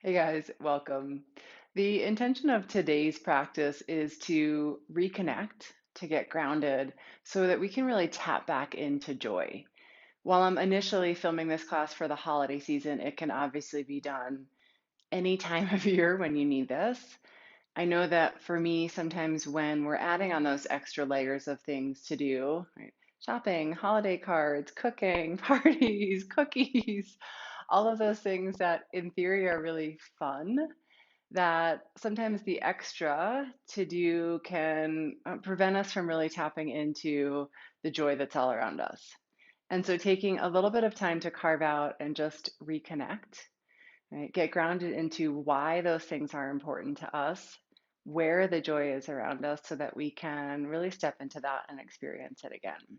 Hey guys, welcome. The intention of today's practice is to reconnect, to get grounded, so that we can really tap back into joy. While I'm initially filming this class for the holiday season, it can obviously be done any time of year when you need this. I know that for me, sometimes when we're adding on those extra layers of things to do, right? Shopping, holiday cards, cooking, parties, cookies, all of those things that in theory are really fun, that sometimes the extra to do can prevent us from really tapping into the joy that's all around us. And so taking a little bit of time to carve out and just reconnect, right? Get grounded into why those things are important to us, where the joy is around us, so that we can really step into that and experience it again.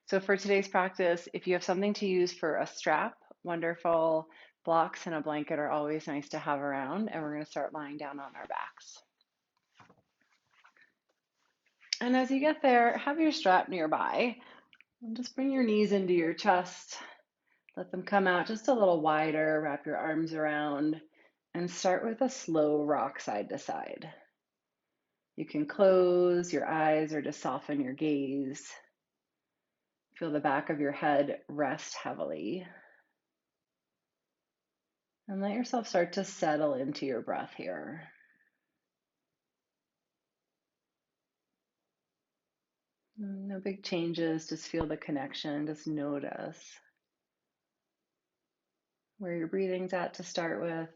So for today's practice, if you have something to use for a strap, wonderful. Blocks and a blanket are always nice to have around, and we're going to start lying down on our backs. And as you get there, have your strap nearby. And just bring your knees into your chest. Let them come out just a little wider. Wrap your arms around and start with a slow rock side to side. You can close your eyes or just soften your gaze. Feel the back of your head rest heavily. And let yourself start to settle into your breath here. No big changes, just feel the connection, just notice where your breathing's at to start with,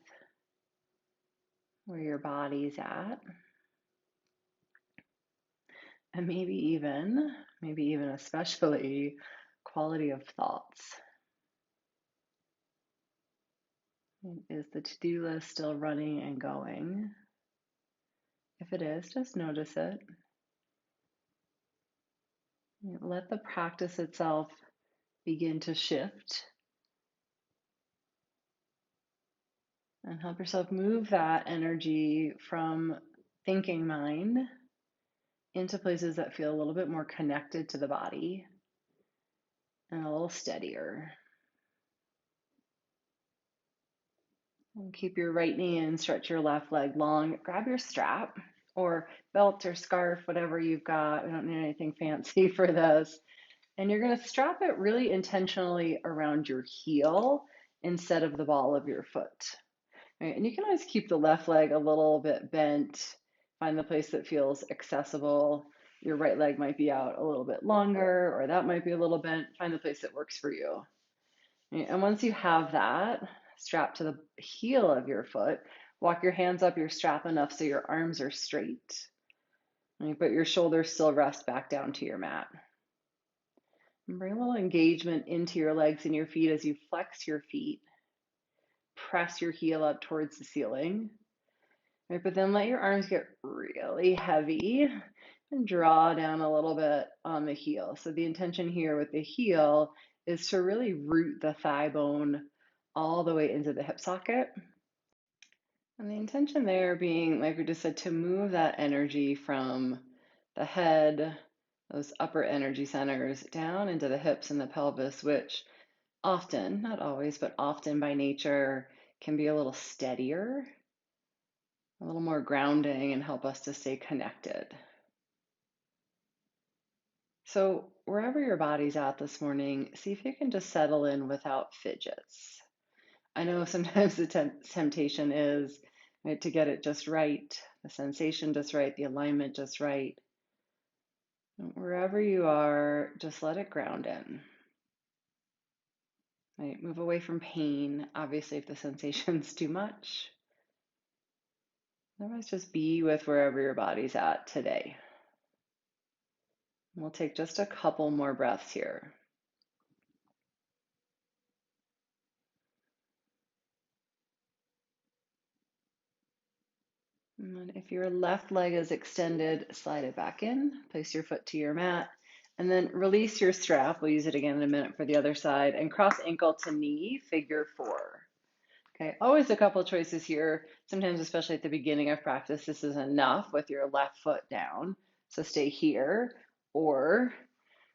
where your body's at, and maybe even especially quality of thoughts. Is the to-do list still running and going? If it is, just notice it. Let the practice itself begin to shift and help yourself move that energy from thinking mind into places that feel a little bit more connected to the body and a little steadier. And keep your right knee in, stretch your left leg long. Grab your strap or belt or scarf, whatever you've got. We don't need anything fancy for this. And you're going to strap it really intentionally around your heel instead of the ball of your foot. Right? And you can always keep the left leg a little bit bent, find the place that feels accessible. Your right leg might be out a little bit longer, or that might be a little bent. Find the place that works for you. Right? And once you have that strapped to the heel of your foot, walk your hands up your strap enough so your arms are straight, right? But your shoulders still rest back down to your mat. And bring a little engagement into your legs and your feet as you flex your feet. Press your heel up towards the ceiling. Right, but then let your arms get really heavy and draw down a little bit on the heel. So the intention here with the heel is to really root the thigh bone all the way into the hip socket. And the intention there being, like we just said, to move that energy from the head, those upper energy centers, down into the hips and the pelvis, which often, not always, but often by nature can be a little steadier, a little more grounding, and help us to stay connected. So, wherever your body's at this morning, see if you can just settle in without fidgets. I know sometimes the temptation is, right, to get it just right, the sensation just right, the alignment just right. Wherever you are, just let it ground in. Right? Move away from pain, obviously, if the sensation's too much. Otherwise, just be with wherever your body's at today. We'll take just a couple more breaths here. And if your left leg is extended, slide it back in, place your foot to your mat, and then release your strap. We'll use it again in a minute for the other side, and cross ankle to knee, figure four. Okay, always a couple choices here. Sometimes, especially at the beginning of practice, this is enough with your left foot down. So stay here, or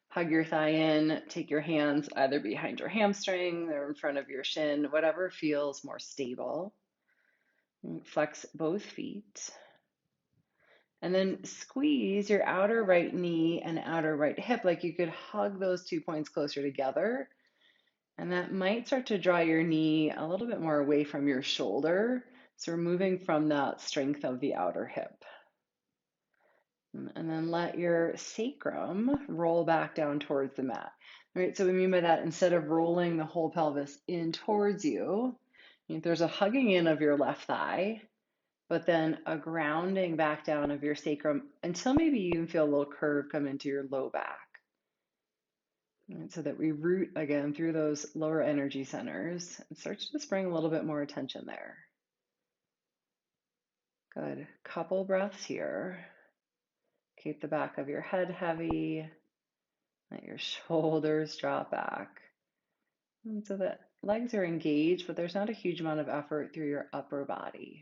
hug your thigh in, take your hands either behind your hamstring or in front of your shin, whatever feels more stable. Flex both feet. And then squeeze your outer right knee and outer right hip like you could hug those 2 points closer together. And that might start to draw your knee a little bit more away from your shoulder. So we're moving from that strength of the outer hip. And then let your sacrum roll back down towards the mat. All right, so we mean by that, instead of rolling the whole pelvis in towards you, there's a hugging in of your left thigh, but then a grounding back down of your sacrum until maybe you even feel a little curve come into your low back. Right, so that we root again through those lower energy centers and start to just bring a little bit more attention there. Good. Couple breaths here. Keep the back of your head heavy. Let your shoulders drop back. And so the legs are engaged, but there's not a huge amount of effort through your upper body.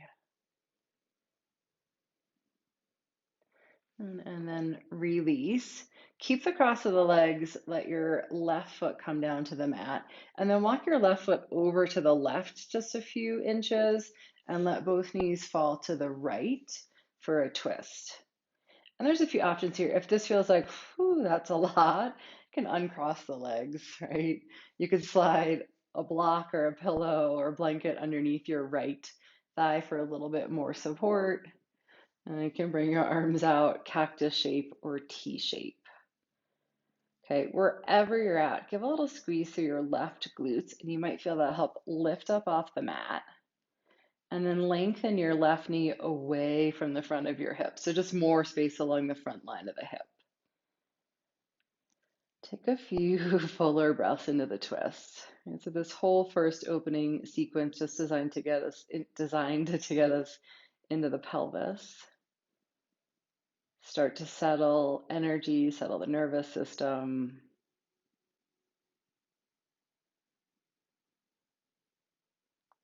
And then release. Keep the cross of the legs. Let your left foot come down to the mat. And then walk your left foot over to the left just a few inches and let both knees fall to the right for a twist. And there's a few options here. If this feels like, whew, that's a lot, you can uncross the legs, right? You could slide a block or a pillow or a blanket underneath your right thigh for a little bit more support. And you can bring your arms out, cactus shape or T shape. Okay, wherever you're at, give a little squeeze through your left glutes, and you might feel that help lift up off the mat. And then lengthen your left knee away from the front of your hip. So just more space along the front line of the hip. Take a few fuller breaths into the twist. And so this whole first opening sequence just designed to get us into the pelvis. Start to settle energy, settle the nervous system.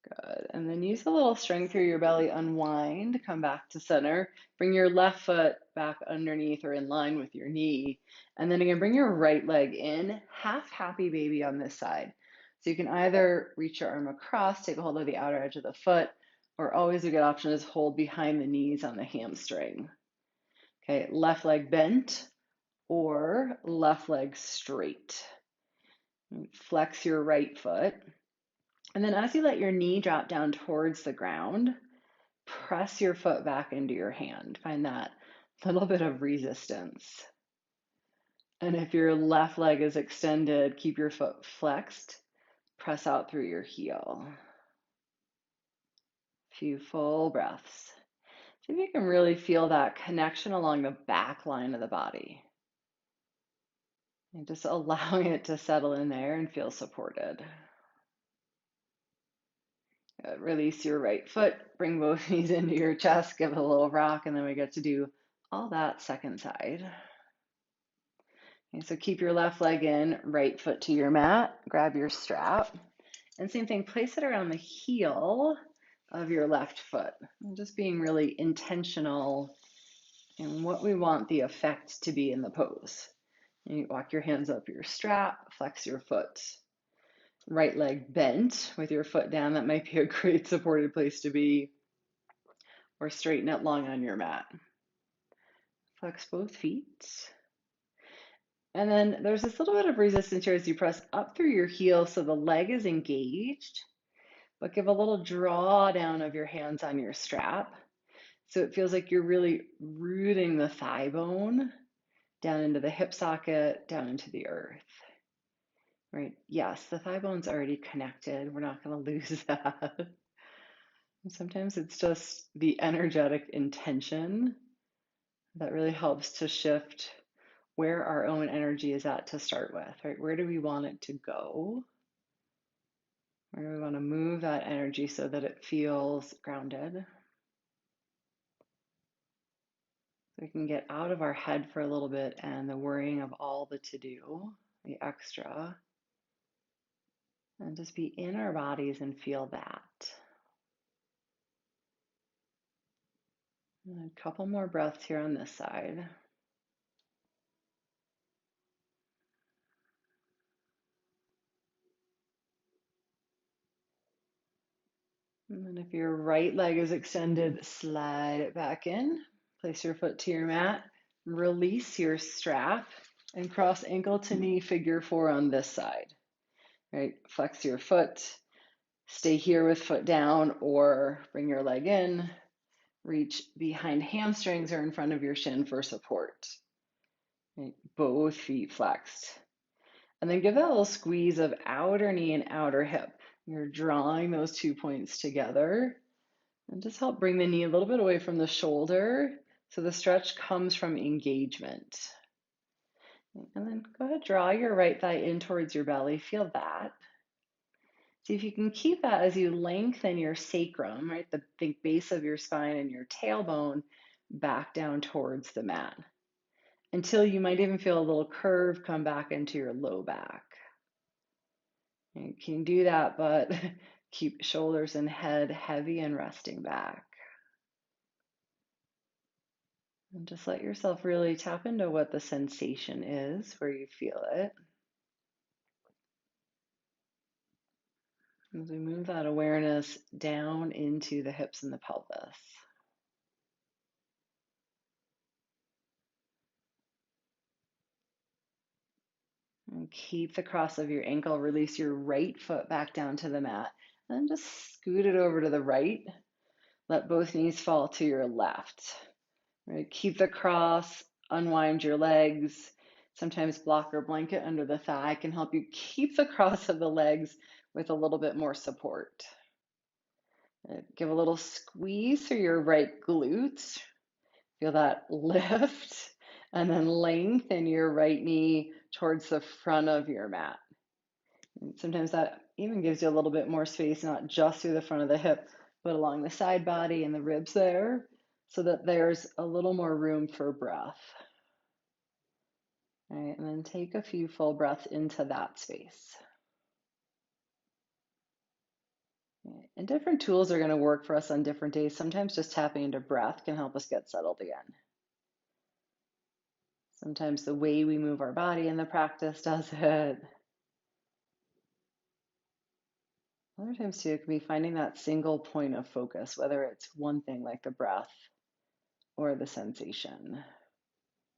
Good. And then use a little strength through your belly, unwind, come back to center. Bring your left foot back underneath or in line with your knee. And then again, bring your right leg in, half happy baby on this side. So you can either reach your arm across, take a hold of the outer edge of the foot, or always a good option is hold behind the knees on the hamstring. Okay, left leg bent or left leg straight. Flex your right foot. And then as you let your knee drop down towards the ground, press your foot back into your hand. Find that little bit of resistance. And if your left leg is extended, keep your foot flexed. Press out through your heel. A few full breaths. See if you can really feel that connection along the back line of the body. And just allowing it to settle in there and feel supported. Release your right foot, bring both knees into your chest, give it a little rock, and then we get to do all that second side. Okay, so keep your left leg in, right foot to your mat, grab your strap, and same thing, place it around the heel of your left foot. And just being really intentional in what we want the effect to be in the pose. And you walk your hands up your strap, flex your foot. Right leg bent with your foot down. That might be a great supported place to be. Or straighten it long on your mat. Flex both feet. And then there's this little bit of resistance here as you press up through your heel so the leg is engaged, but give a little draw down of your hands on your strap. So it feels like you're really rooting the thigh bone down into the hip socket, down into the earth. Right? Yes, the thigh bone's already connected. We're not going to lose that. And sometimes it's just the energetic intention that really helps to shift where our own energy is at to start with, right? Where do we want it to go? Where do we want to move that energy so that it feels grounded? So we can get out of our head for a little bit and the worrying of all the to-do, the extra, and just be in our bodies and feel that. And a couple more breaths here on this side. And then if your right leg is extended, slide it back in. Place your foot to your mat. Release your strap and cross ankle to knee figure four on this side. Right? Flex your foot. Stay here with foot down or bring your leg in. Reach behind hamstrings or in front of your shin for support. Right? Both feet flexed. And then give that a little squeeze of outer knee and outer hip. You're drawing those 2 points together. And just help bring the knee a little bit away from the shoulder so the stretch comes from engagement. And then go ahead, draw your right thigh in towards your belly. Feel that. See if you can keep that as you lengthen your sacrum, right? The base of your spine and your tailbone back down towards the mat until you might even feel a little curve come back into your low back. You can do that, but keep shoulders and head heavy and resting back. And just let yourself really tap into what the sensation is, where you feel it. As we move that awareness down into the hips and the pelvis. And keep the cross of your ankle. Release your right foot back down to the mat. And just scoot it over to the right. Let both knees fall to your left. Right? Keep the cross, unwind your legs. Sometimes block or blanket under the thigh can help you keep the cross of the legs with a little bit more support. Give a little squeeze through your right glutes. Feel that lift. And then lengthen your right knee towards the front of your mat. And sometimes that even gives you a little bit more space, not just through the front of the hip, but along the side body and the ribs there, so that there's a little more room for breath. All right, and then take a few full breaths into that space. And different tools are going to work for us on different days. Sometimes just tapping into breath can help us get settled again. Sometimes the way we move our body in the practice does it. Other times too, it can be finding that single point of focus, whether it's one thing like the breath or the sensation.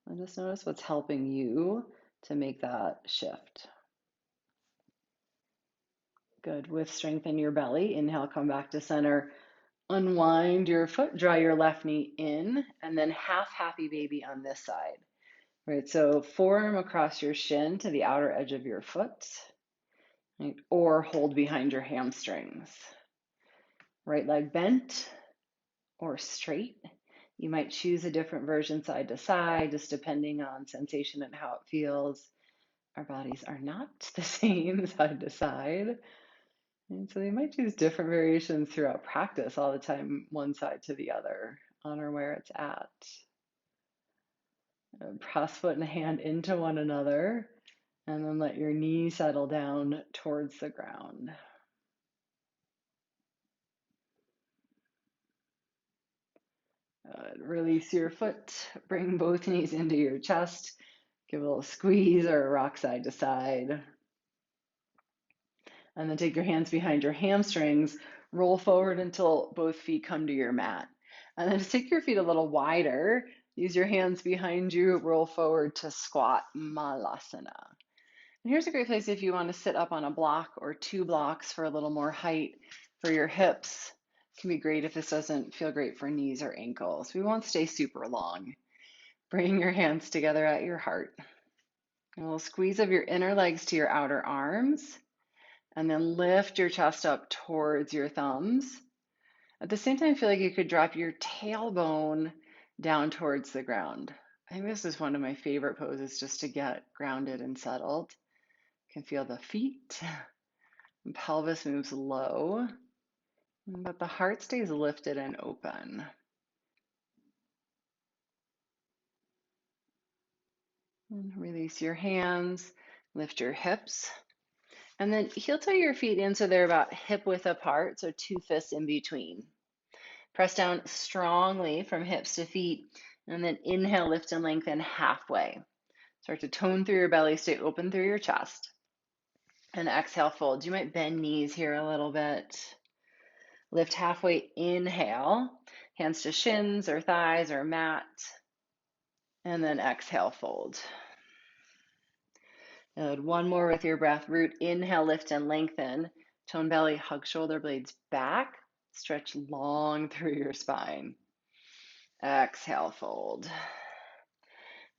And just notice what's helping you to make that shift. Good. With strength in your belly, inhale, come back to center. Unwind your foot, draw your left knee in, and then half happy baby on this side. Right, so forearm across your shin to the outer edge of your foot, right, or hold behind your hamstrings. Right leg bent or straight. You might choose a different version side to side, just depending on sensation and how it feels. Our bodies are not the same side to side. And so they might choose different variations throughout practice all the time, one side to the other. Honor where it's at. Press foot and hand into one another, and then let your knee settle down towards the ground. Release your foot, bring both knees into your chest, give a little squeeze or a rock side to side. And then take your hands behind your hamstrings, roll forward until both feet come to your mat. And then just take your feet a little wider, use your hands behind you, roll forward to squat malasana. And here's a great place if you want to sit up on a block or 2 blocks for a little more height for your hips. It can be great if this doesn't feel great for knees or ankles. We won't stay super long. Bring your hands together at your heart. A little squeeze of your inner legs to your outer arms. And then lift your chest up towards your thumbs. At the same time, feel like you could drop your tailbone down towards the ground. I think this is one of my favorite poses just to get grounded and settled. You can feel the feet. The pelvis moves low, but the heart stays lifted and open. And release your hands, lift your hips. And then heel toe your feet in so they're about hip width apart, so 2 fists in between. Press down strongly from hips to feet, and then inhale, lift and lengthen halfway. Start to tone through your belly, stay open through your chest. And exhale, fold. You might bend knees here a little bit. Lift halfway, inhale, hands to shins or thighs or mat, and then exhale, fold. And one more with your breath. Root, inhale, lift and lengthen. Tone belly, hug shoulder blades back. Stretch long through your spine. Exhale, fold.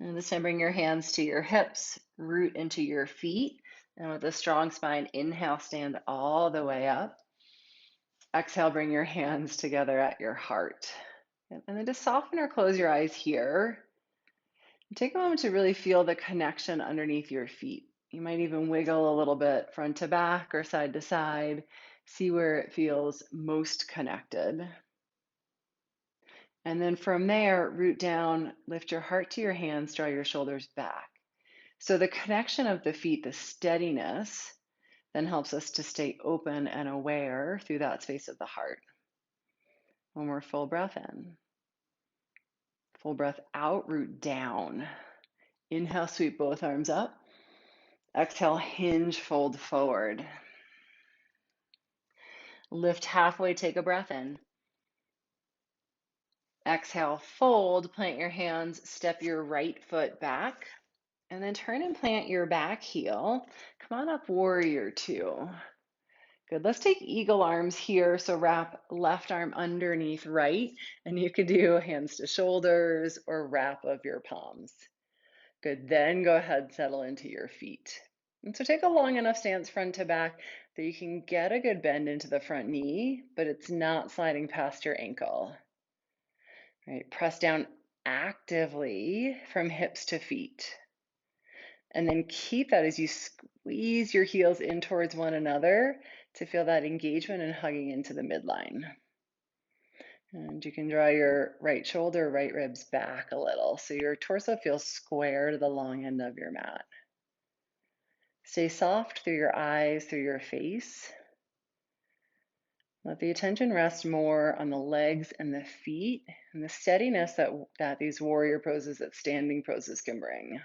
And this time, bring your hands to your hips, root into your feet. And with a strong spine, inhale, stand all the way up. Exhale, bring your hands together at your heart. And then just soften or close your eyes here. Take a moment to really feel the connection underneath your feet. You might even wiggle a little bit front to back or side to side. See where it feels most connected. And then from there, root down, lift your heart to your hands, draw your shoulders back. So the connection of the feet, the steadiness, then helps us to stay open and aware through that space of the heart. One more full breath in. Full breath out, root down. Inhale, sweep both arms up. Exhale, hinge, fold forward. Lift halfway, take a breath in. Exhale, fold, plant your hands, step your right foot back, and then turn and plant your back heel. Come on up, warrior two. Good, let's take eagle arms here. So wrap left arm underneath right, and you could do hands to shoulders or wrap of your palms. Good, then go ahead, settle into your feet. And so take a long enough stance front to back that you can get a good bend into the front knee, but it's not sliding past your ankle. Right, press down actively from hips to feet. And then keep that as you squeeze your heels in towards one another to feel that engagement and hugging into the midline. And you can draw your right shoulder, right ribs back a little so your torso feels square to the long end of your mat. Stay soft through your eyes, through your face. Let the attention rest more on the legs and the feet and the steadiness that these warrior poses, that standing poses can bring.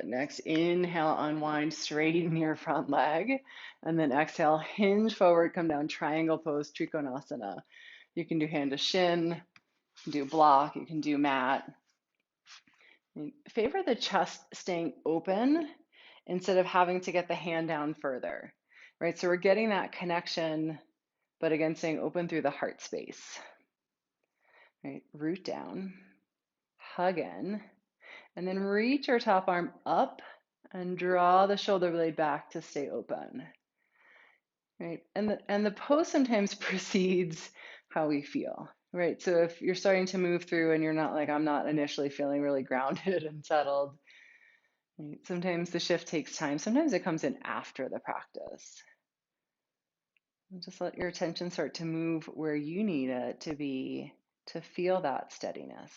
Next, inhale, unwind, straighten your front leg. And then exhale, hinge forward, come down, triangle pose, Trikonasana. You can do hand to shin, you can do block, you can do mat. Favor the chest staying open instead of having to get the hand down further, right? So we're getting that connection, but again, staying open through the heart space, right? Root down, hug in, and then reach your top arm up and draw the shoulder blade back to stay open, right? And the pose sometimes precedes how we feel, right? So if you're starting to move through and you're not like, I'm not initially feeling really grounded and settled, right? Sometimes the shift takes time. Sometimes it comes in after the practice. And just let your attention start to move where you need it to be to feel that steadiness,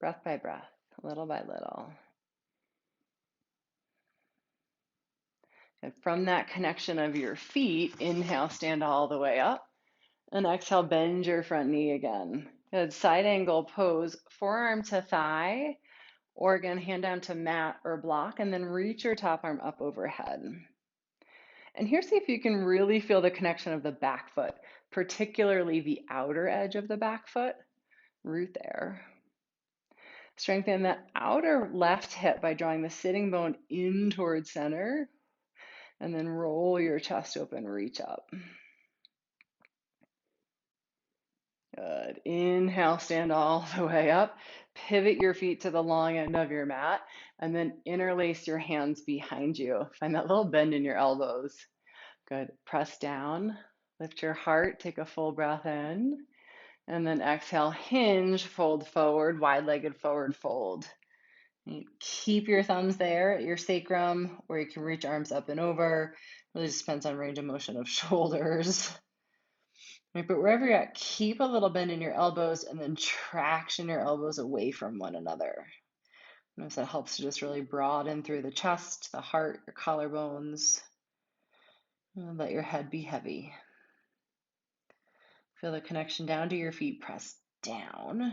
breath by breath, little by little. And from that connection of your feet, inhale, stand all the way up. And exhale, bend your front knee again. Good, side angle pose, forearm to thigh, or again, hand down to mat or block, and then reach your top arm up overhead. And here, see if you can really feel the connection of the back foot, particularly the outer edge of the back foot. Root there. Strengthen the outer left hip by drawing the sitting bone in towards center, and then roll your chest open, reach up. Good. Inhale, stand all the way up. Pivot your feet to the long end of your mat, and then interlace your hands behind you. Find that little bend in your elbows. Good. Press down, lift your heart, take a full breath in, and then exhale, hinge, fold forward, wide-legged forward fold. And keep your thumbs there at your sacrum, or you can reach arms up and over. Really just depends on range of motion of shoulders. Right, but wherever you're at, keep a little bend in your elbows and then traction your elbows away from one another. Notice that helps to just really broaden through the chest, the heart, your collarbones. And let your head be heavy. Feel the connection down to your feet, press down.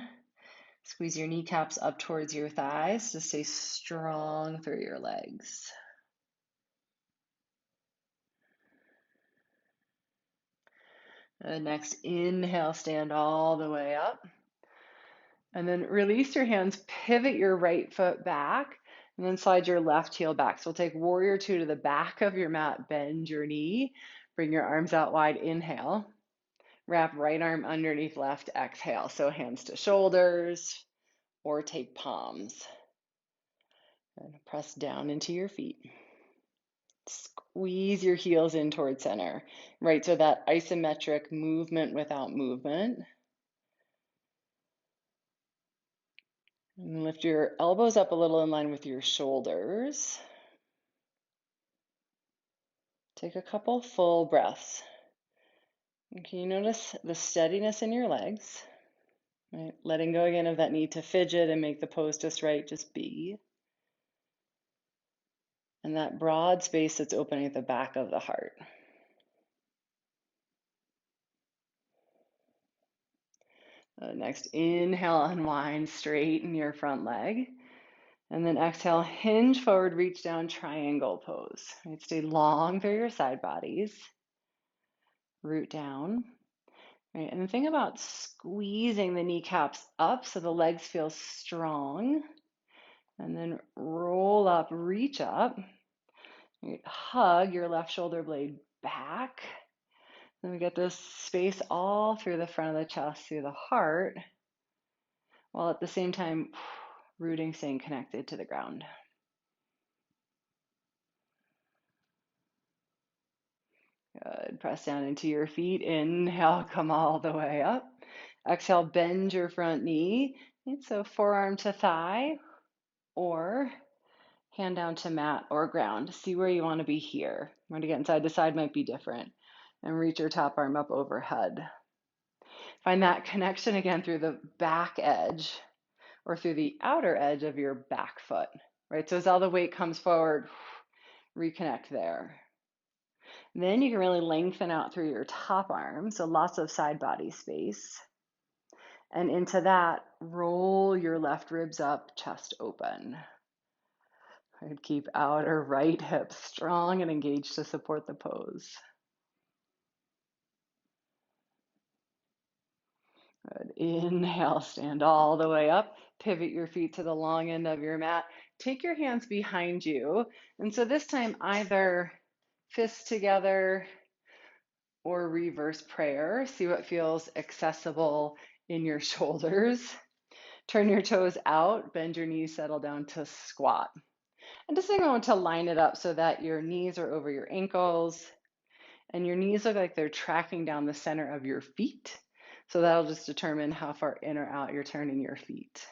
Squeeze your kneecaps up towards your thighs to stay strong through your legs. Next, inhale, stand all the way up. And then release your hands, pivot your right foot back, and then slide your left heel back. So we'll take warrior two to the back of your mat, bend your knee, bring your arms out wide, inhale. Wrap right arm underneath left, exhale. So hands to shoulders or take palms. And press down into your feet. Squeeze your heels in towards center, right? So that isometric movement without movement. And lift your elbows up a little in line with your shoulders. Take a couple full breaths. And can you notice the steadiness in your legs? Right? Letting go again of that need to fidget and make the pose just right, just be. And that broad space that's opening at the back of the heart. Next, inhale, unwind, straighten your front leg. And then exhale, hinge forward, reach down, triangle pose. Right? Stay long through your side bodies. Root down. Right? And the thing about squeezing the kneecaps up so the legs feel strong. And then roll up, reach up. Right? Hug your left shoulder blade back. Then we get this space all through the front of the chest, through the heart, while at the same time rooting, staying connected to the ground. Good. Press down into your feet. Inhale, come all the way up. Exhale, bend your front knee. So forearm to thigh or hand down to mat or ground. See where you want to be here. Right, again, side to side might be different. And reach your top arm up overhead. Find that connection again through the back edge or through the outer edge of your back foot, right? So as all the weight comes forward, reconnect there. Then you can really lengthen out through your top arm, so lots of side body space. And into that, roll your left ribs up, chest open. I'd keep outer right hip strong and engaged to support the pose. Good. Inhale, stand all the way up. Pivot your feet to the long end of your mat. Take your hands behind you. And so this time, either fists together or reverse prayer. See what feels accessible in your shoulders. Turn your toes out, bend your knees, settle down to squat. And just take a moment to line it up so that your knees are over your ankles and your knees look like they're tracking down the center of your feet. So that'll just determine how far in or out you're turning your feet.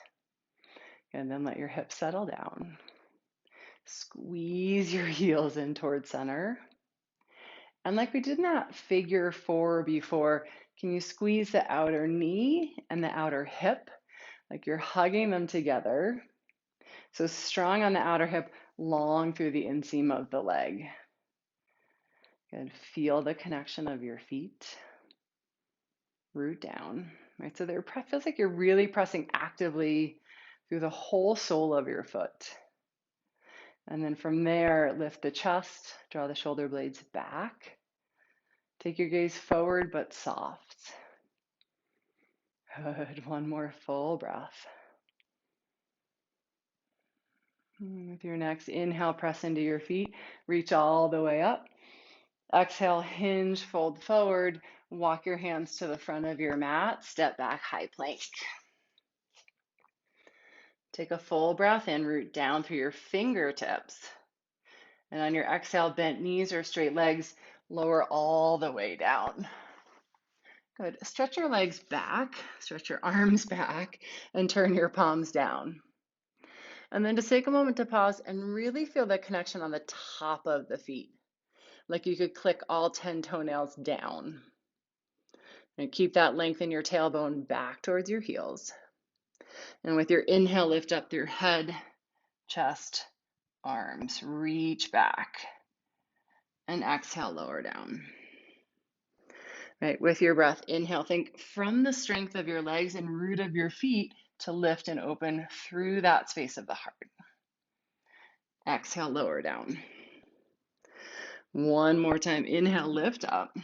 And then let your hips settle down. Squeeze your heels in towards center. And like we did in that figure four before, can you squeeze the outer knee and the outer hip? Like you're hugging them together. So strong on the outer hip, long through the inseam of the leg. Good. Feel the connection of your feet. Root down. Right. So there feels like you're really pressing actively through the whole sole of your foot. And then from there, lift the chest, draw the shoulder blades back. Take your gaze forward but soft. Good. One more full breath. With your next inhale, press into your feet. Reach all the way up. Exhale, hinge, fold forward. Walk your hands to the front of your mat. Step back, high plank. Take a full breath in, root down through your fingertips. And on your exhale, bent knees or straight legs, lower all the way down. Good. Stretch your legs back, stretch your arms back, and turn your palms down. And then just take a moment to pause and really feel the connection on the top of the feet. Like you could click all 10 toenails down. And keep that length in your tailbone back towards your heels. And with your inhale, lift up through head, chest, arms. Reach back. And exhale, lower down. Right, with your breath, inhale, think from the strength of your legs and root of your feet to lift and open through that space of the heart. Exhale, lower down. One more time, inhale, lift up.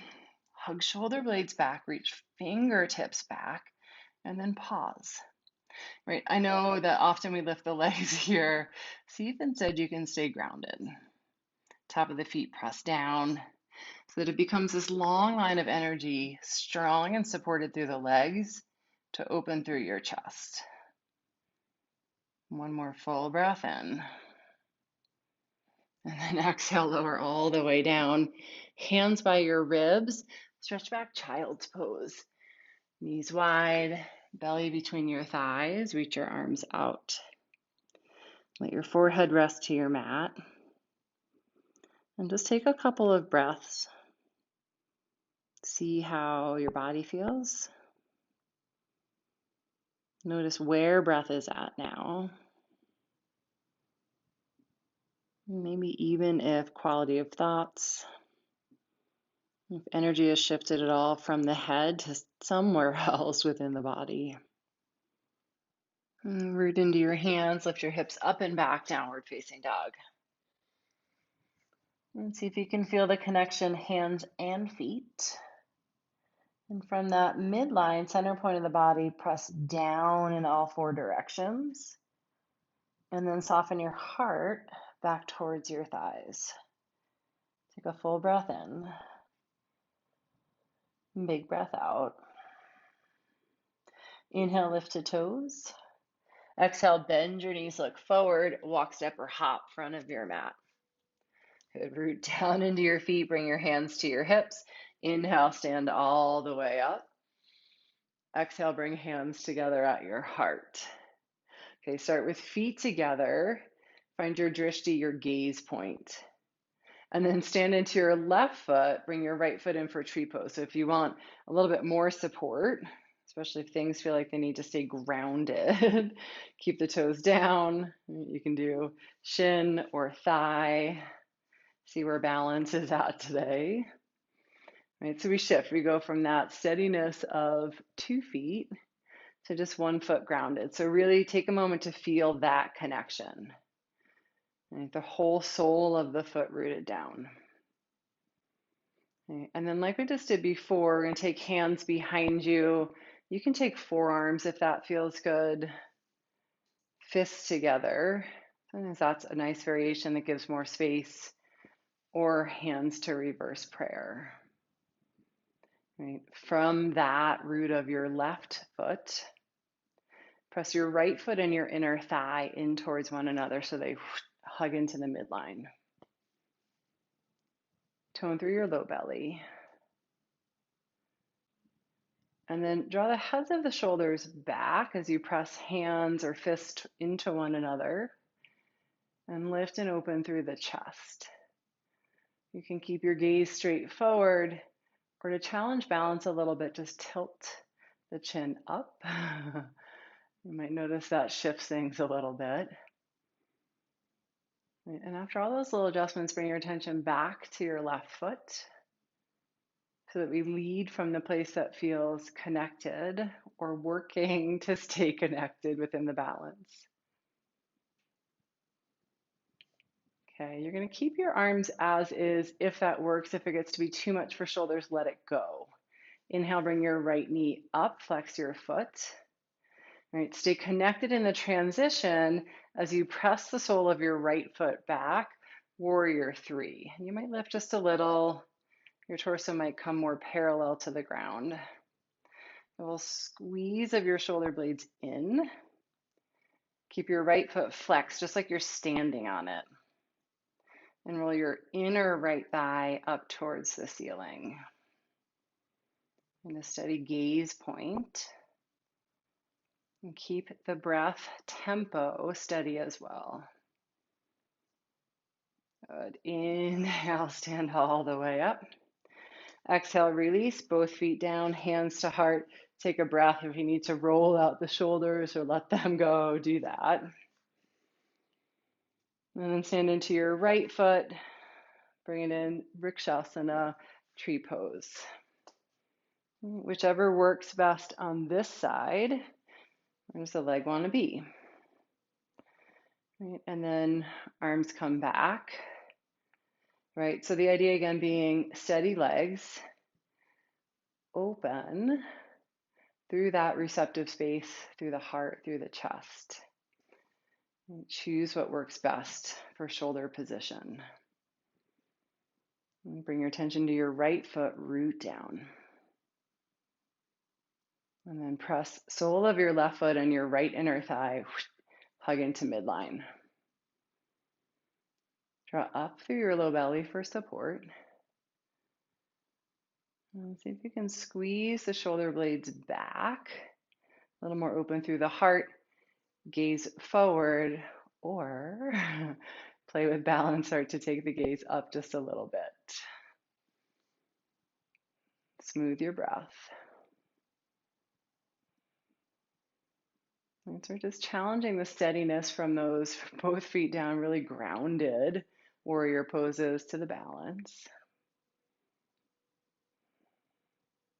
hug shoulder blades back, reach fingertips back, and then pause. Right, I know that often we lift the legs here. See if instead you can stay grounded. Top of the feet press down so that it becomes this long line of energy, strong and supported through the legs to open through your chest. One more full breath in. And then exhale, lower all the way down. Hands by your ribs. Stretch back, child's pose. Knees wide, belly between your thighs. Reach your arms out. Let your forehead rest to your mat. And just take a couple of breaths. See how your body feels. Notice where breath is at now. Maybe even if quality of thoughts, if energy has shifted at all from the head to somewhere else within the body. Root into your hands, lift your hips up and back, downward facing dog. And see if you can feel the connection, hands and feet. And from that midline, center point of the body, press down in all four directions. And then soften your heart back towards your thighs. Take a full breath in. Big breath out. Inhale, lift to toes. Exhale, bend your knees, look forward, walk, step, or hop front of your mat. Good. Root down into your feet, bring your hands to your hips. Inhale, stand all the way up. Exhale, bring hands together at your heart. Okay, start with feet together. Find your drishti, your gaze point. And then stand into your left foot, bring your right foot in for tree pose. So if you want a little bit more support, especially if things feel like they need to stay grounded, keep the toes down. You can do shin or thigh. See where balance is at today. Right, so we shift. We go from that steadiness of 2 feet to just 1 foot grounded. So really take a moment to feel that connection. Right, the whole sole of the foot rooted down. Okay, and then like we just did before, we're going to take hands behind you. You can take forearms if that feels good. Fists together. Sometimes that's a nice variation that gives more space. Or hands to reverse prayer. Right. From that root of your left foot, press your right foot and your inner thigh in towards one another so they hug into the midline. Tone through your low belly. And then draw the heads of the shoulders back as you press hands or fists into one another. And lift and open through the chest. You can keep your gaze straight forward, or to challenge balance a little bit, just tilt the chin up. You might notice that shifts things a little bit. And after all those little adjustments, bring your attention back to your left foot so that we lead from the place that feels connected or working to stay connected within the balance. Okay, you're going to keep your arms as is if that works. If it gets to be too much for shoulders, let it go. Inhale, bring your right knee up, flex your foot. All right, stay connected in the transition as you press the sole of your right foot back, warrior 3. You might lift just a little. Your torso might come more parallel to the ground. A little squeeze of your shoulder blades in. Keep your right foot flexed, just like you're standing on it. And roll your inner right thigh up towards the ceiling. And a steady gaze point. And keep the breath tempo steady as well. Good. Inhale, stand all the way up. Exhale, release both feet down, hands to heart. Take a breath. If you need to roll out the shoulders or let them go, do that. And then stand into your right foot. Bring it in, Vrikshasana, tree pose. Whichever works best on this side. Where does the leg want to be? Right, and then arms come back. Right, so the idea again being steady legs. open through that receptive space, through the heart, through the chest. And choose what works best for shoulder position. And bring your attention to your right foot, root down. And then press sole of your left foot and your right inner thigh, hug into midline. Draw up through your low belly for support. And see if you can squeeze the shoulder blades back, a little more open through the heart, gaze forward, or play with balance, start to take the gaze up just a little bit. Smooth your breath. And so we're just challenging the steadiness from those both feet down, really grounded warrior poses to the balance.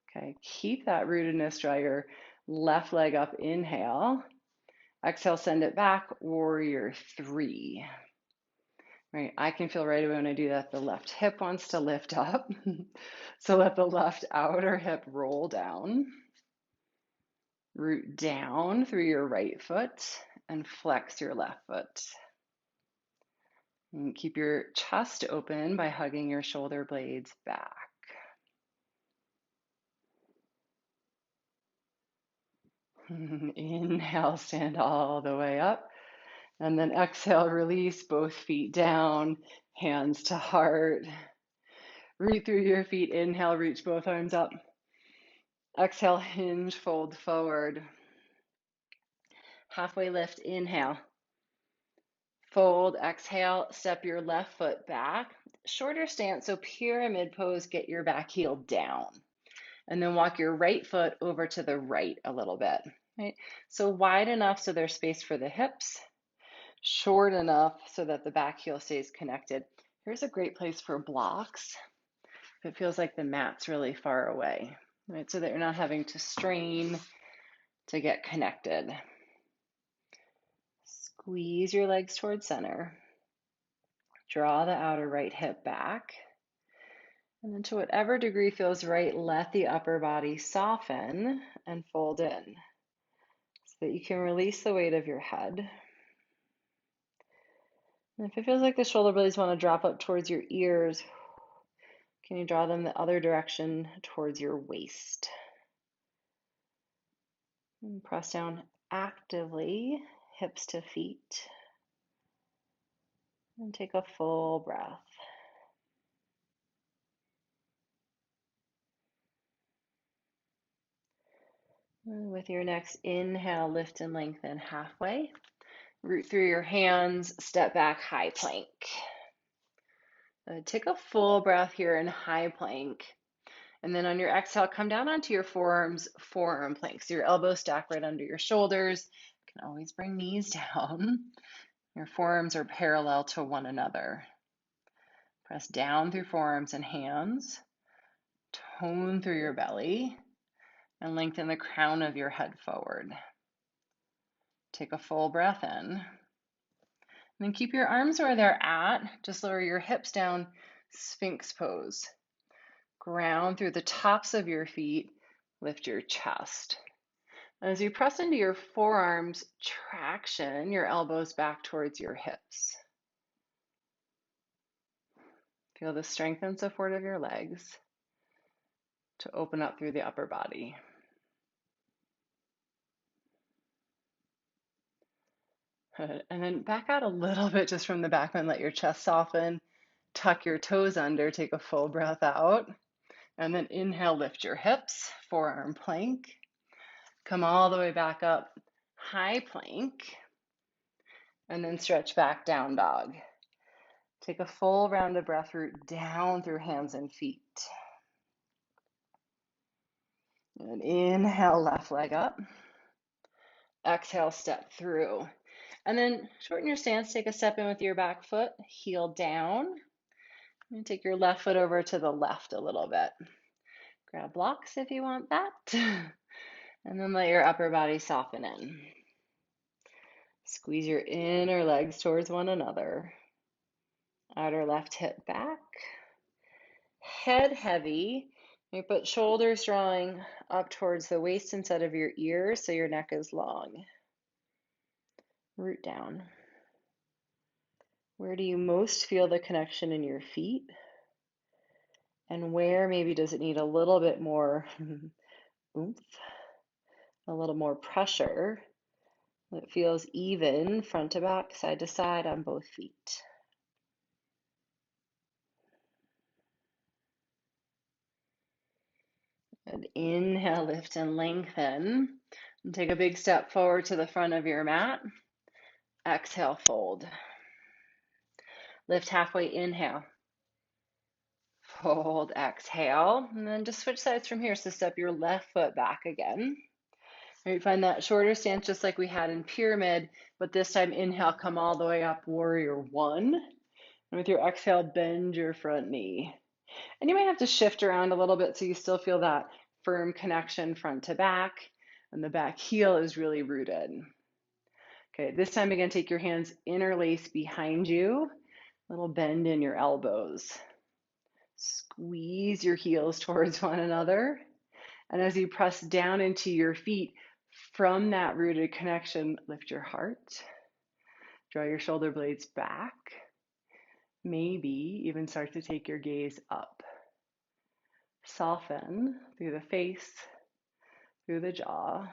Okay, keep that rootedness, draw your left leg up, inhale. Exhale, send it back, warrior three. Right, I can feel right away when I do that, the left hip wants to lift up. So let the left outer hip roll down. Root down through your right foot and flex your left foot. And keep your chest open by hugging your shoulder blades back. Inhale, stand all the way up. And then exhale, release both feet down, hands to heart. Root through your feet. Inhale, reach both arms up. Exhale, hinge, fold forward. Halfway lift, inhale. Fold, exhale, step your left foot back. Shorter stance, so pyramid pose, get your back heel down. And then walk your right foot over to the right a little bit. Right? So wide enough so there's space for the hips, short enough so that the back heel stays connected. Here's a great place for blocks. If it feels like the mat's really far away, right? So that you're not having to strain to get connected. Squeeze your legs towards center. Draw the outer right hip back. And then to whatever degree feels right, let the upper body soften and fold in so that you can release the weight of your head. And if it feels like the shoulder blades want to drop up towards your ears, can you draw them the other direction towards your waist? And press down actively, hips to feet. And take a full breath. And with your next inhale, lift and lengthen halfway. Root through your hands, step back, high plank. Take a full breath here in high plank. And then on your exhale, come down onto your forearms, forearm plank. So your elbows stack right under your shoulders. You can always bring knees down. Your forearms are parallel to one another. Press down through forearms and hands. Tone through your belly. And lengthen the crown of your head forward. Take a full breath in. And then keep your arms where they're at. Just lower your hips down, Sphinx pose. Ground through the tops of your feet. Lift your chest. As you press into your forearms, traction your elbows back towards your hips. Feel the strength and support of your legs to open up through the upper body. Good. And then back out a little bit just from the back and let your chest soften. Tuck your toes under, take a full breath out. And then inhale, lift your hips, forearm plank. Come all the way back up, high plank. And then stretch back, down dog. Take a full round of breath, root down through hands and feet. And inhale, left leg up. Exhale, step through. And then shorten your stance, take a step in with your back foot, heel down. And take your left foot over to the left a little bit. Grab blocks if you want that. And then let your upper body soften in. Squeeze your inner legs towards one another. Outer left hip back. Head heavy. You put shoulders drawing up towards the waist instead of your ears, so your neck is long. Root down. Where do you most feel the connection in your feet? And where maybe does it need a little bit more oomph, a little more pressure? It feels even front to back, side to side on both feet. And inhale, lift and lengthen. And take a big step forward to the front of your mat. Exhale, fold. Lift halfway, inhale. Fold, exhale. And then just switch sides from here. So step your left foot back again. Right, find that shorter stance just like we had in pyramid, but this time inhale, come all the way up, warrior one. And with your exhale, bend your front knee. And you might have to shift around a little bit so you still feel that firm connection front to back, and the back heel is really rooted. Okay, this time again, take your hands interlace behind you, little bend in your elbows. Squeeze your heels towards one another. And as you press down into your feet, from that rooted connection, lift your heart. Draw your shoulder blades back. Maybe even start to take your gaze up. Soften through the face, through the jaw.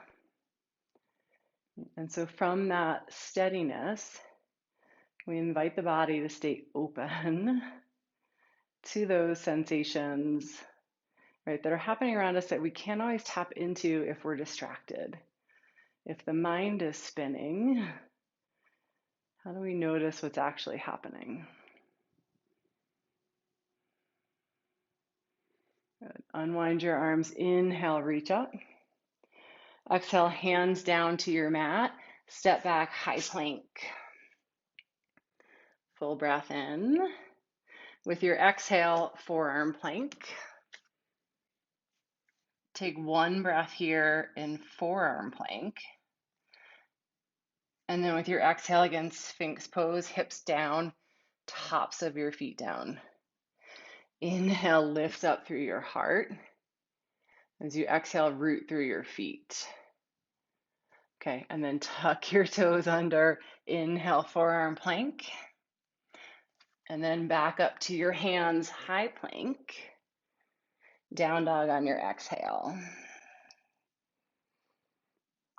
And so from that steadiness, we invite the body to stay open to those sensations, right, that are happening around us that we can't always tap into if we're distracted. If the mind is spinning, how do we notice what's actually happening? Good. Unwind your arms. Inhale, reach up. Exhale, hands down to your mat. Step back, high plank. Full breath in. With your exhale, forearm plank. Take one breath here in forearm plank. And then with your exhale, again, Sphinx pose, hips down, tops of your feet down. Inhale, lift up through your heart. As you exhale, root through your feet. Okay, and then tuck your toes under. Inhale, forearm plank. And then back up to your hands, high plank. Down dog on your exhale.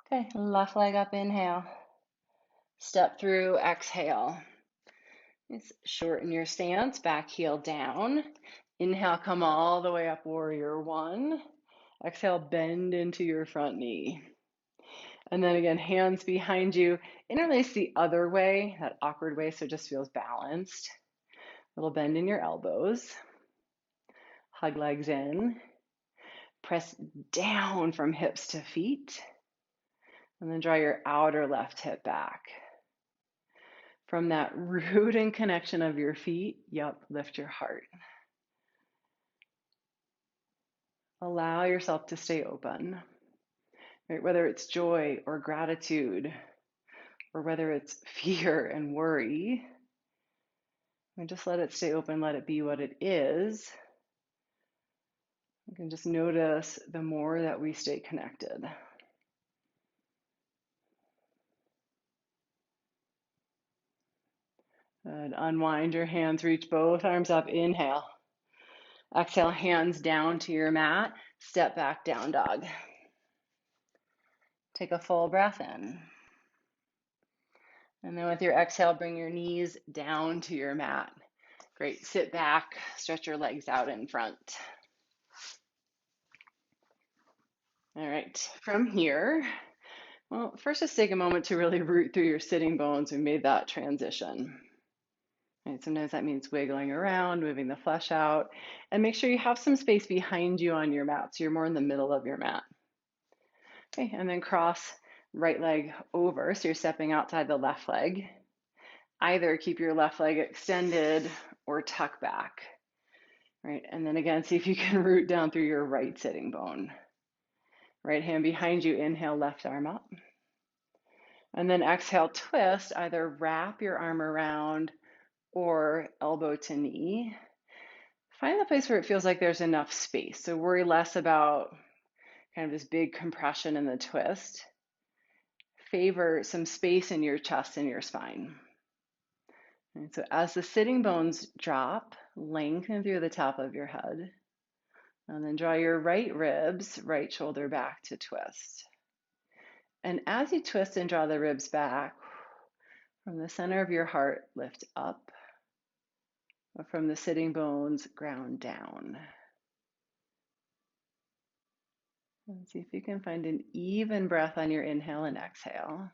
Okay, left leg up, inhale. Step through, exhale. Just shorten your stance, back heel down. Inhale, come all the way up, warrior one. Exhale, bend into your front knee. And then again, hands behind you. Interlace the other way, that awkward way, so it just feels balanced. Little bend in your elbows. Hug legs in. Press down from hips to feet. And then draw your outer left hip back. From that root and connection of your feet, lift your heart. Allow yourself to stay open, right? Whether it's joy or gratitude, or whether it's fear and worry, and just let it stay open, let it be what it is. You can just notice the more that we stay connected. Good. Unwind your hands, reach both arms up, inhale. Exhale, hands down to your mat, step back, down dog. Take a full breath in. And then with your exhale, bring your knees down to your mat. Great, sit back, stretch your legs out in front. All right, from here, well, first just take a moment to really root through your sitting bones. We made that transition. Right, sometimes that means wiggling around, moving the flesh out, and make sure you have some space behind you on your mat, so you're more in the middle of your mat. Okay, and then cross right leg over, so you're stepping outside the left leg. Either keep your left leg extended or tuck back. Right, and then again, see if you can root down through your right sitting bone. Right hand behind you, inhale, left arm up. And then exhale, twist, either wrap your arm around or elbow to knee. Find the place where it feels like there's enough space. So worry less about kind of this big compression in the twist. Favor some space in your chest and your spine. And so as the sitting bones drop, lengthen through the top of your head. And then draw your right ribs, right shoulder back to twist. And as you twist and draw the ribs back, from the center of your heart, lift up. From the sitting bones, ground down. And see if you can find an even breath on your inhale and exhale.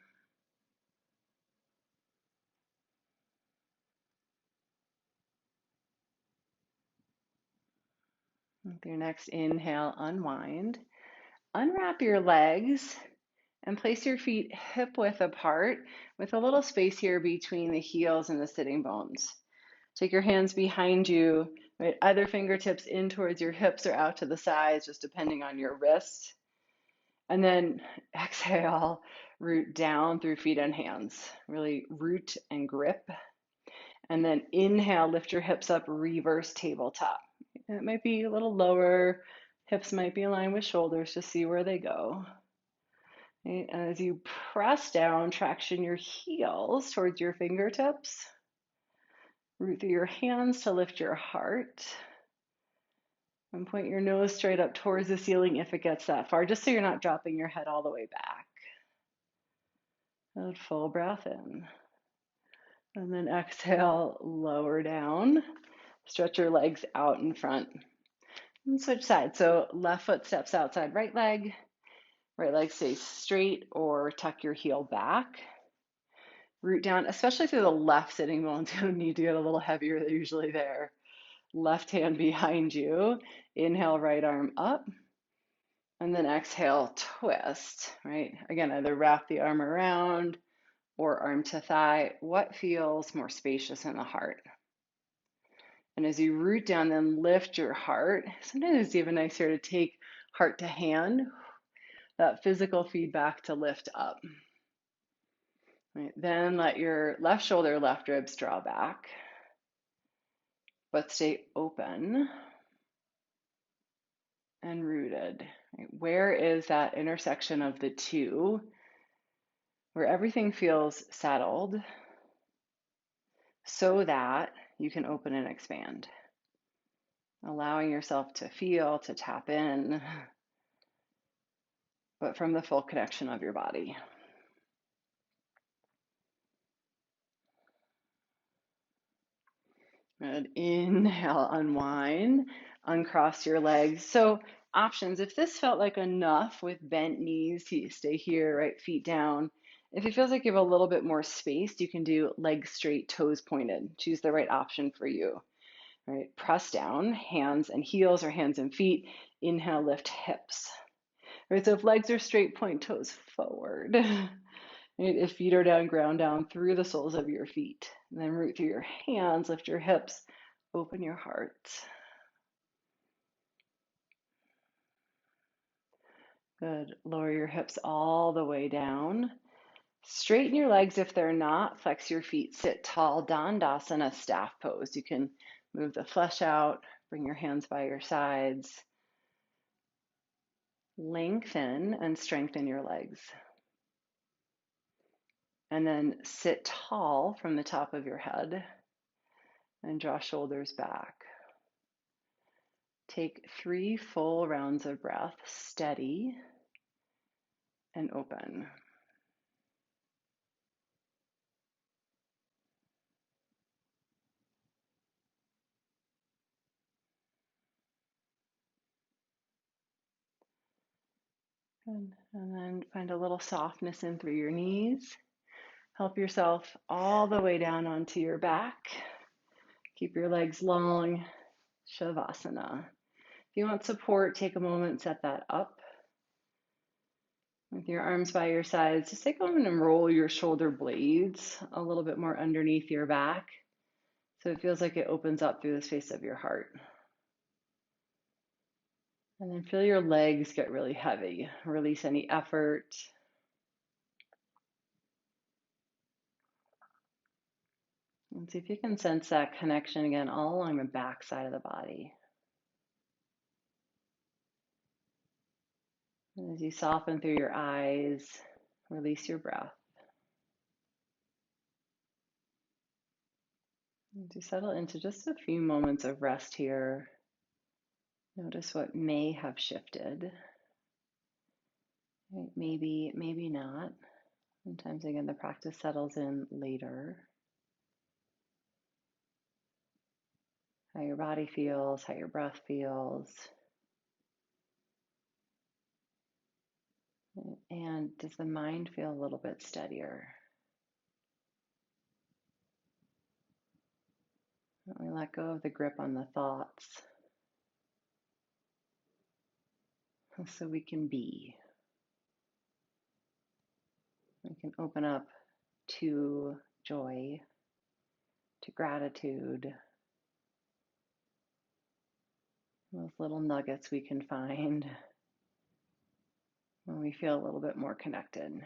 With your next inhale, unwind. Unwrap your legs and place your feet hip width apart with a little space here between the heels and the sitting bones. Take your hands behind you, right? Either fingertips in towards your hips or out to the sides, just depending on your wrists. And then exhale, root down through feet and hands. Really root and grip. And then inhale, lift your hips up, reverse tabletop. It might be a little lower, hips might be aligned with shoulders, just see where they go. Right? And as you press down, traction your heels towards your fingertips. Root through your hands to lift your heart. And point your nose straight up towards the ceiling if it gets that far, just so you're not dropping your head all the way back. And full breath in. And then exhale, lower down. Stretch your legs out in front. And switch sides. So left foot steps outside right leg stays straight or tuck your heel back. Root down, especially through the left sitting bones. You'll need to get a little heavier, they're usually there. Left hand behind you. Inhale, right arm up. And then exhale, twist, right? Again, either wrap the arm around or arm to thigh. What feels more spacious in the heart? And as you root down, then lift your heart. Sometimes it's even nicer to take heart to hand, that physical feedback to lift up. Right. Then let your left shoulder, left ribs draw back, but stay open and rooted. Right. Where is that intersection of the two, where everything feels settled so that you can open and expand? Allowing yourself to feel, to tap in, but from the full connection of your body. Good. Inhale, unwind, uncross your legs. So options, if this felt like enough with bent knees, you stay here, right, feet down. If it feels like you have a little bit more space, you can do legs straight, toes pointed. Choose the right option for you. All right, press down, hands and heels or hands and feet. Inhale, lift hips. All right, so if legs are straight, point toes forward. Right, if feet are down, ground down through the soles of your feet. And then root through your hands, lift your hips, open your heart. Good. Lower your hips all the way down. Straighten your legs if they're not. Flex your feet. Sit tall, Dandasana, staff pose. You can move the flesh out, bring your hands by your sides. Lengthen and strengthen your legs. And then sit tall from the top of your head and draw shoulders back. Take 3 full rounds of breath, steady and open. Good. And then find a little softness in through your knees. Help yourself all the way down onto your back. Keep your legs long, Shavasana. If you want support, take a moment, set that up. With your arms by your sides, just take a moment and roll your shoulder blades a little bit more underneath your back so it feels like it opens up through the space of your heart. And then feel your legs get really heavy. Release any effort. And see if you can sense that connection again all along the back side of the body. And as you soften through your eyes, release your breath. And to settle into just a few moments of rest here, notice what may have shifted. Right? Maybe not. Sometimes, again, the practice settles in later. How your body feels, how your breath feels. And does the mind feel a little bit steadier? We let go of the grip on the thoughts so we can be. We can open up to joy, to gratitude, those little nuggets we can find when we feel a little bit more connected.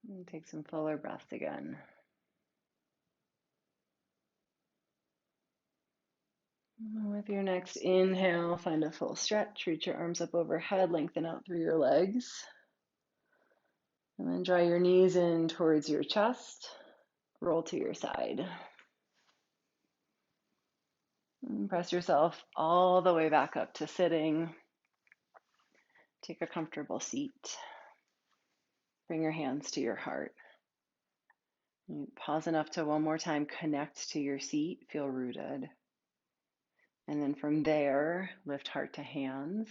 And take some fuller breaths again. With your next inhale, find a full stretch. Reach your arms up overhead, lengthen out through your legs. And then draw your knees in towards your chest. Roll to your side. And press yourself all the way back up to sitting. Take a comfortable seat. Bring your hands to your heart. Pause enough to one more time connect to your seat, feel rooted. And then from there, lift heart to hands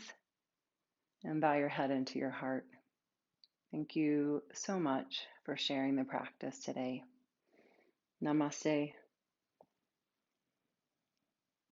and bow your head into your heart. Thank you so much for sharing the practice today. Namaste.